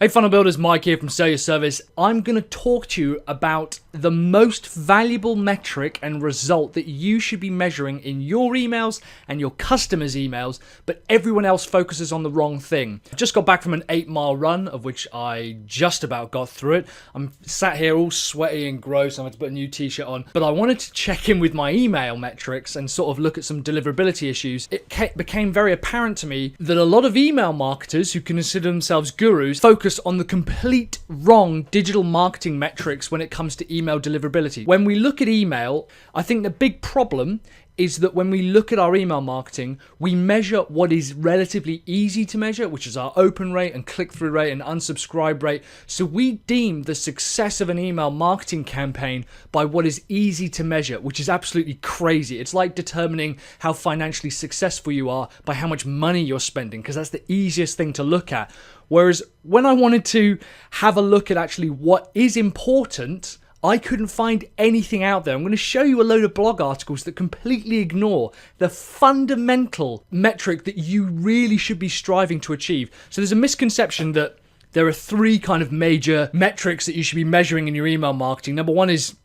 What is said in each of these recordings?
Hey funnel builders, Mike here from Sell Your Service. I'm going to talk to you about the most valuable metric and result that you should be measuring in your emails and your customers' emails, but everyone else focuses on the wrong thing. I just got back from an 8-mile run, of which I just about got through it. I'm sat here all sweaty and gross. I had to put a new t-shirt on, but I wanted to check in with my email metrics and sort of look at some deliverability issues. It became very apparent to me that a lot of email marketers who consider themselves gurus focus on the complete wrong digital marketing metrics when it comes to email deliverability. When we look at email, I think the big problem is that when we look at our email marketing, we measure what is relatively easy to measure, which is our open rate and click-through rate and unsubscribe rate. So we deem the success of an email marketing campaign by what is easy to measure, which is absolutely crazy. It's like determining how financially successful you are by how much money you're spending, because that's the easiest thing to look at. Whereas when I wanted to have a look at actually what is important, I couldn't find anything out there. I'm going to show you a load of blog articles that completely ignore the fundamental metric that you really should be striving to achieve. So there's a misconception that there are 3 kind of major metrics that you should be measuring in your email marketing. Number 1 is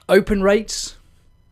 open rates.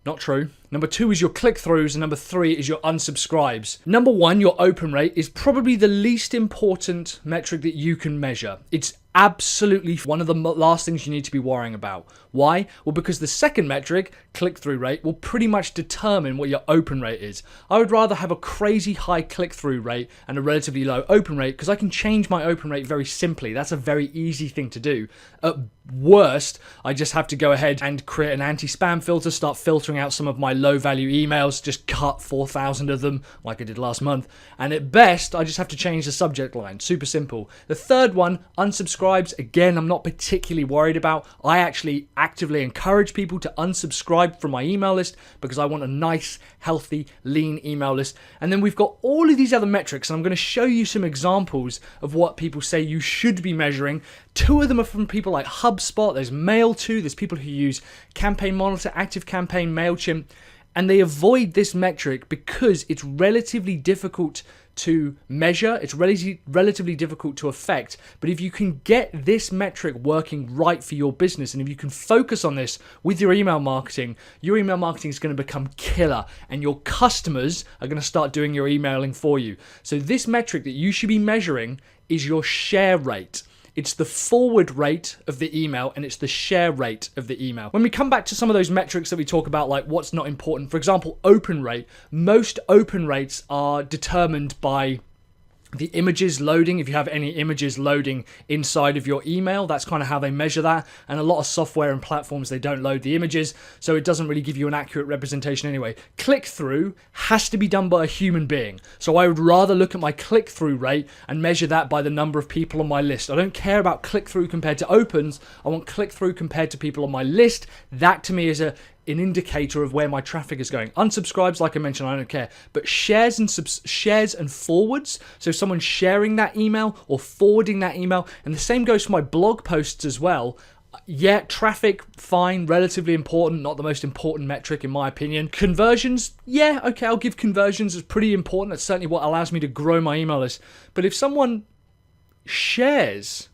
Not true. Number 2 is your click-throughs, and number 3 is your unsubscribes. Number 1, your open rate, is probably the least important metric that you can measure. It's absolutely one of the last things you need to be worrying about. Why? Well, because the second metric, click-through rate, will pretty much determine what your open rate is. I would rather have a crazy high click-through rate and a relatively low open rate, because I can change my open rate very simply. That's a very easy thing to do. At worst, I just have to go ahead and create an anti-spam filter, start filtering out some of my low-value emails, just cut 4,000 of them like I did last month. And at best, I just have to change the subject line. Super simple. The third one, unsubscribes, again, I'm not particularly worried about. I actually actively encourage people to unsubscribe from my email list because I want a nice, healthy, lean email list. And then we've got all of these other metrics, and I'm going to show you some examples of what people say you should be measuring. 2 of them are from people like HubSpot, there's Mail2, there's people who use Campaign Monitor, ActiveCampaign, MailChimp, and they avoid this metric because it's relatively difficult to measure, it's relatively difficult to affect. But if you can get this metric working right for your business, and if you can focus on this with your email marketing is going to become killer, and your customers are going to start doing your emailing for you. So this metric that you should be measuring is your share rate. It's the forward rate of the email, and it's the share rate of the email. When we come back to some of those metrics that we talk about, like what's not important, for example, open rate, most open rates are determined by the images loading. If you have any images loading inside of your email, that's kind of how they measure that. And a lot of software and platforms, they don't load the images, so it doesn't really give you an accurate representation anyway. Click-through has to be done by a human being. So I would rather look at my click-through rate and measure that by the number of people on my list. I don't care about click-through compared to opens. I want click-through compared to people on my list. That to me is an indicator of where my traffic is going. Unsubscribes, like I mentioned, I don't care. But shares and forwards, so someone sharing that email or forwarding that email, and the same goes for my blog posts as well. Yeah, traffic, fine, relatively important, not the most important metric in my opinion. Conversions, yeah, okay, I'll give conversions as pretty important. That's certainly what allows me to grow my email list. But if someone shares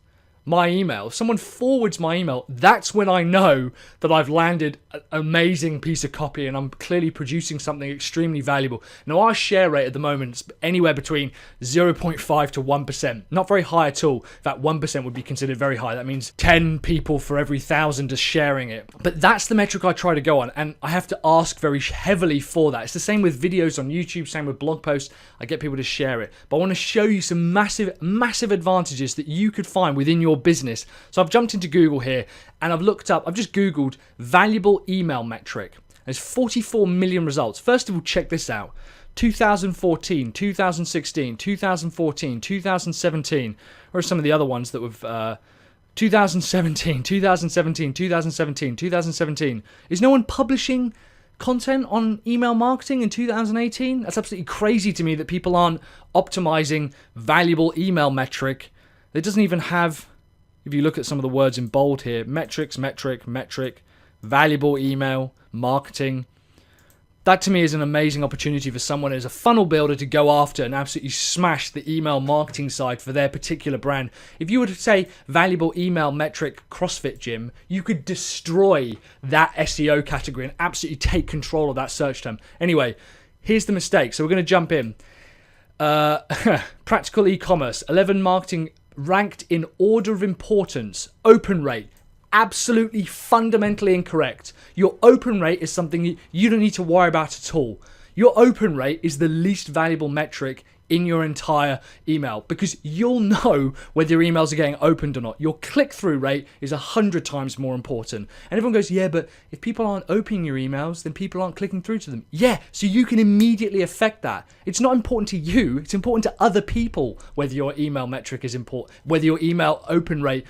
my email, if someone forwards my email, that's when I know that I've landed an amazing piece of copy and I'm clearly producing something extremely valuable. Now, our share rate at the moment is anywhere between 0.5 to 1%. Not very high at all. That 1% would be considered very high. That means 10 people for every 1,000 are sharing it. But that's the metric I try to go on, and I have to ask very heavily for that. It's the same with videos on YouTube, same with blog posts. I get people to share it. But I want to show you some massive, massive advantages that you could find within your business. So I've jumped into Google here and I've just Googled valuable email metric. There's 44 million results. First of all, check this out. 2014, 2016, 2014, 2017. Or are some of the other ones that were 2017, 2017, 2017, 2017. Is no one publishing content on email marketing in 2018? That's absolutely crazy to me that people aren't optimizing valuable email metric. It doesn't even have, if you look at some of the words in bold here, metrics, metric, valuable email, marketing. That to me is an amazing opportunity for someone as a funnel builder to go after and absolutely smash the email marketing side for their particular brand. If you were to say valuable email metric CrossFit gym, you could destroy that SEO category and absolutely take control of that search term. Anyway, here's the mistake. So we're going to jump in. Practical e-commerce, 11 marketing ranked in order of importance, open rate. Absolutely fundamentally incorrect. Your open rate is something you don't need to worry about at all. Your open rate is the least valuable metric in your entire email because you'll know whether your emails are getting opened or not. Your click-through rate is 100 times more important. And everyone goes, yeah, but if people aren't opening your emails, then people aren't clicking through to them. Yeah, so you can immediately affect that. It's not important to you, it's important to other people whether your email metric is important, whether your email open rate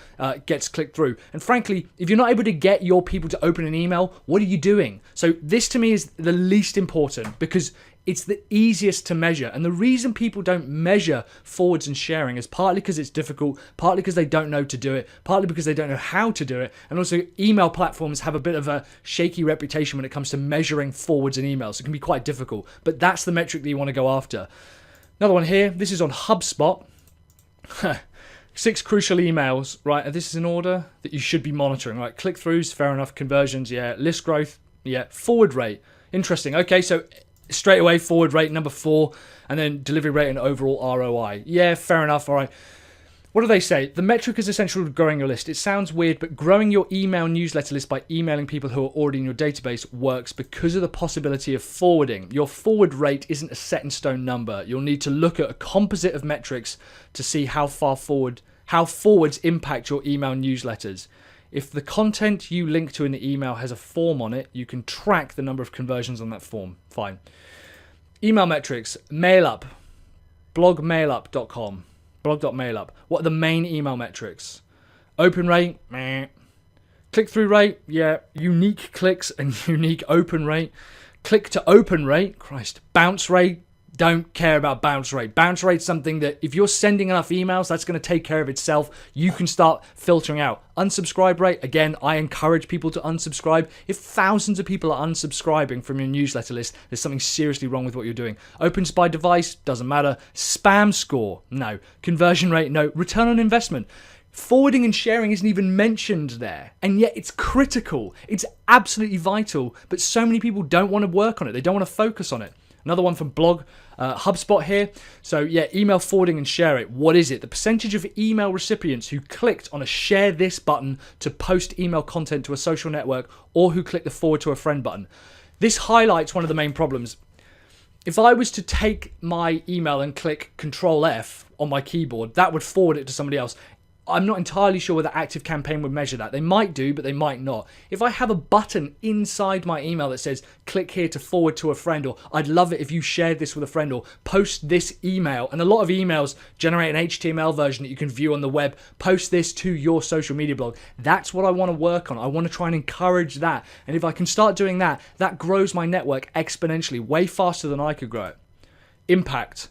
gets clicked through. And frankly, if you're not able to get your people to open an email, what are you doing? So this to me is the least important because it's the easiest to measure. And the reason people don't measure forwards and sharing is partly because it's difficult, partly because they don't know to do it, partly because they don't know how to do it. And also email platforms have a bit of a shaky reputation when it comes to measuring forwards and emails. It can be quite difficult, but that's the metric that you want to go after. Another one here, this is on HubSpot. 6 crucial emails, right? This is an order that you should be monitoring, right? Click-throughs, fair enough. Conversions, yeah. List growth, yeah. Forward rate, interesting. Okay, so straight away, forward rate, number 4, and then delivery rate and overall ROI. Yeah, fair enough. All right. What do they say? The metric is essential to growing your list. It sounds weird, but growing your email newsletter list by emailing people who are already in your database works because of the possibility of forwarding. Your forward rate isn't a set in stone number. You'll need to look at a composite of metrics to see how forwards impact your email newsletters. If the content you link to in the email has a form on it, you can track the number of conversions on that form. Fine. Email metrics, MailUp, blog.mailup.com, blog.mailup. What are the main email metrics? Open rate, meh. Click-through rate, yeah. Unique clicks and unique open rate. Click to open rate, Christ. Bounce rate, don't care about bounce rate. Bounce rate's something that if you're sending enough emails, that's going to take care of itself. You can start filtering out. Unsubscribe rate, again, I encourage people to unsubscribe. If thousands of people are unsubscribing from your newsletter list, there's something seriously wrong with what you're doing. Opens by device, doesn't matter. Spam score, no. Conversion rate, no. Return on investment. Forwarding and sharing isn't even mentioned there, and yet it's critical. It's absolutely vital, but so many people don't want to work on it. They don't want to focus on it. Another one from blog, HubSpot here. So yeah, email forwarding and share it. What is it? The percentage of email recipients who clicked on a share this button to post email content to a social network or who clicked the forward to a friend button. This highlights one of the main problems. If I was to take my email and click Control F on my keyboard, that would forward it to somebody else. I'm not entirely sure whether ActiveCampaign would measure that. They might do, but they might not. If I have a button inside my email that says, click here to forward to a friend, or I'd love it if you shared this with a friend, or post this email, and a lot of emails generate an HTML version that you can view on the web, post this to your social media blog. That's what I want to work on. I want to try and encourage that. And if I can start doing that, that grows my network exponentially, way faster than I could grow it. Impact.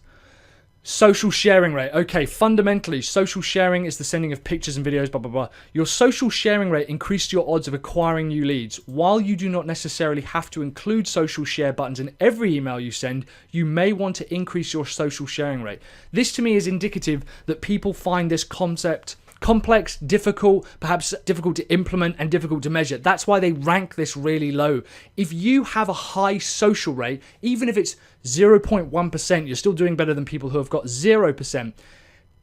Social sharing rate. Okay, fundamentally, social sharing is the sending of pictures and videos, blah, blah, blah. Your social sharing rate increases your odds of acquiring new leads. While you do not necessarily have to include social share buttons in every email you send, you may want to increase your social sharing rate. This to me is indicative that people find this concept complex, difficult, perhaps difficult to implement and difficult to measure. That's why they rank this really low. If you have a high social rate, even if it's 0.1%, you're still doing better than people who have got 0%.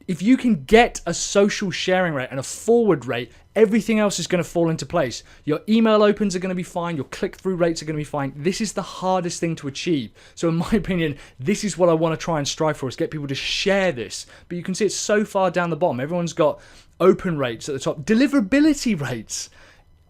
If you can get a social sharing rate and a forward rate, everything else is going to fall into place. Your email opens are going to be fine. Your click-through rates are going to be fine. This is the hardest thing to achieve. So in my opinion, this is what I want to try and strive for, is get people to share this. But you can see it's so far down the bottom. Everyone's got open rates at the top. Deliverability rates.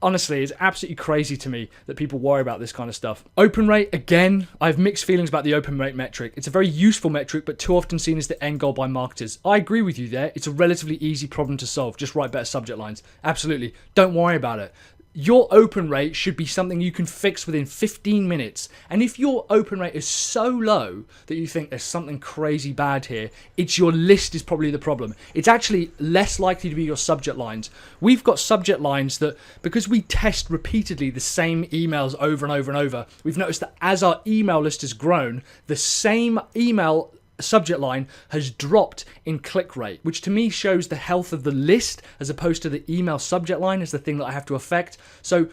Honestly, it's absolutely crazy to me that people worry about this kind of stuff. Open rate, again, I have mixed feelings about the open rate metric. It's a very useful metric, but too often seen as the end goal by marketers. I agree with you there. It's a relatively easy problem to solve. Just write better subject lines. Absolutely. Don't worry about it. Your open rate should be something you can fix within 15 minutes. And if your open rate is so low that you think there's something crazy bad here, it's your list is probably the problem. It's actually less likely to be your subject lines. We've got subject lines that, because we test repeatedly the same emails over and over and over, we've noticed that as our email list has grown, the same email subject line has dropped in click rate, which to me shows the health of the list as opposed to the email subject line as the thing that I have to affect. So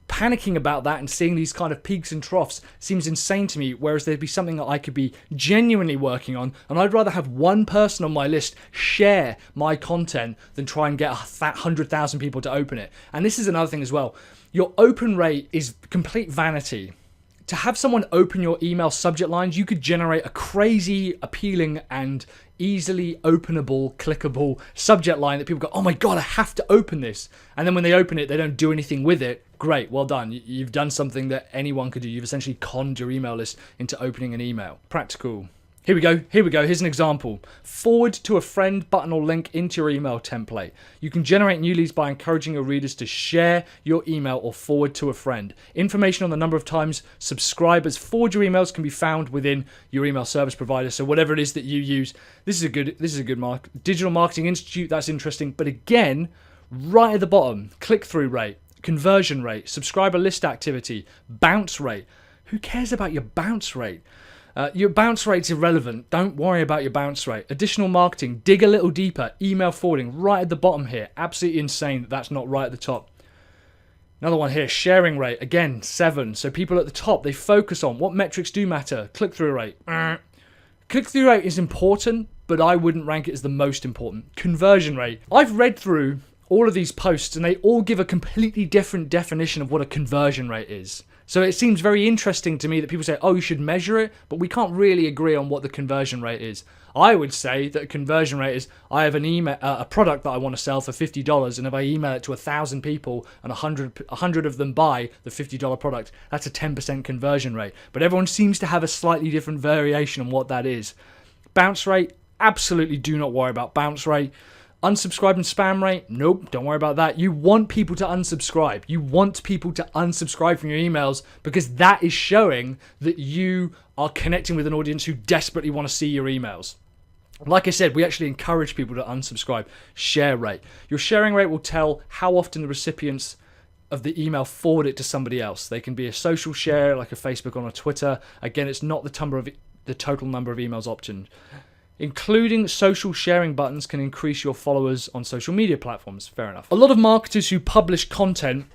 panicking about that and seeing these kind of peaks and troughs seems insane to me, whereas there'd be something that I could be genuinely working on, and I'd rather have one person on my list share my content than try and get 100,000 people to open it. And this is another thing as well. Your open rate is complete vanity. To have someone open your email subject lines, you could generate a crazy, appealing, and easily openable, clickable subject line that people go, oh my God, I have to open this. And then when they open it, they don't do anything with it. Great, well done. You've done something that anyone could do. You've essentially conned your email list into opening an email. Practical. Here we go. Here's an example. Forward to a friend button or link into your email template. You can generate new leads by encouraging your readers to share your email or forward to a friend. Information on the number of times subscribers forward your emails can be found within your email service provider. So whatever it is that you use, this is a good mark. Digital Marketing Institute, that's interesting. But again, right at the bottom, click-through rate, conversion rate, subscriber list activity, bounce rate. Who cares about your bounce rate? Your bounce rate's irrelevant. Don't worry about your bounce rate. Additional marketing, dig a little deeper. Email forwarding, right at the bottom here. Absolutely insane that that's not right at the top. Another one here, sharing rate. Again, 7. So people at the top, they focus on what metrics do matter. Click-through rate. Click-through rate is important, but I wouldn't rank it as the most important. Conversion rate. I've read through all of these posts and they all give a completely different definition of what a conversion rate is. So it seems very interesting to me that people say, oh, you should measure it, but we can't really agree on what the conversion rate is. I would say that a conversion rate is, I have a product that I want to sell for $50, and if I email it to 1,000 people and 100 of them buy the $50 product, that's a 10% conversion rate. But everyone seems to have a slightly different variation on what that is. Bounce rate, absolutely do not worry about bounce rate. Unsubscribe and spam rate? Nope, don't worry about that. You want people to unsubscribe. You want people to unsubscribe from your emails because that is showing that you are connecting with an audience who desperately want to see your emails. Like I said, we actually encourage people to unsubscribe. Share rate. Your sharing rate will tell how often the recipients of the email forward it to somebody else. They can be a social share like a Facebook or a Twitter. Again, it's not the total number of emails optioned. Including social sharing buttons can increase your followers on social media platforms. Fair enough. A lot of marketers who publish content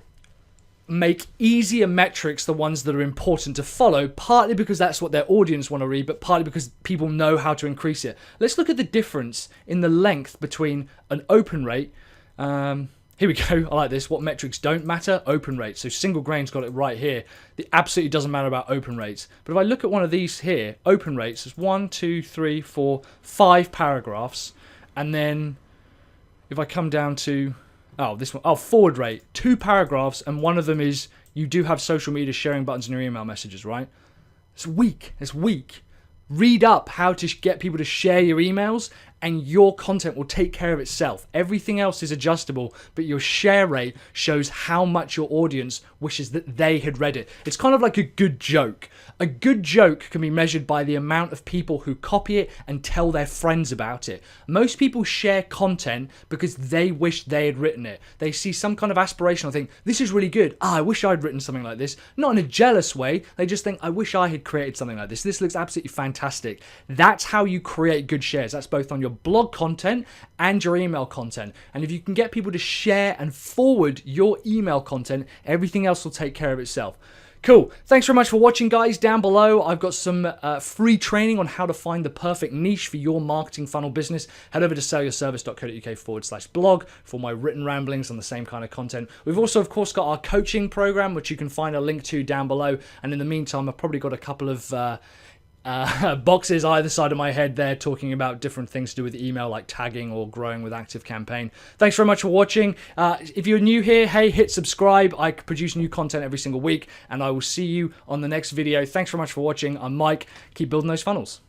make easier metrics the ones that are important to follow, partly because that's what their audience want to read, but partly because people know how to increase it. Let's look at the difference in the length between an open rate. Here we go. I like this. What metrics don't matter? Open rates. So Single Grain's got it right here. It absolutely doesn't matter about open rates. But if I look at one of these here, open rates, there's 1, 2, 3, 4, 5 paragraphs. And then if I come down to, this one, forward rate, 2 paragraphs, and one of them is you do have social media sharing buttons in your email messages, right? It's weak. It's weak. Read up how to get people to share your emails, and your content will take care of itself. Everything else is adjustable, but your share rate shows how much your audience wishes that they had read it. It's kind of like a good joke. A good joke can be measured by the amount of people who copy it and tell their friends about it. Most people share content because they wish they had written it. They see some kind of aspirational thing. This is really good. I wish I'd written something like this. Not in a jealous way. They just think, I wish I had created something like this. This looks absolutely fantastic. That's how you create good shares. That's both on your blog content and your email content. And if you can get people to share and forward your email content, everything else will take care of itself. Cool. Thanks very much for watching, guys. Down below, I've got some free training on how to find the perfect niche for your marketing funnel business. Head over to sellyourservice.co.uk/blog for my written ramblings on the same kind of content. We've also, of course, got our coaching program, which you can find a link to down below. And in the meantime, I've probably got a couple of boxes either side of my head there talking about different things to do with email, like tagging or growing with ActiveCampaign. Thanks very much for watching. If you're new here, hey, hit subscribe. I produce new content every single week, and I will see you on the next video. Thanks very much for watching. I'm Mike. Keep building those funnels.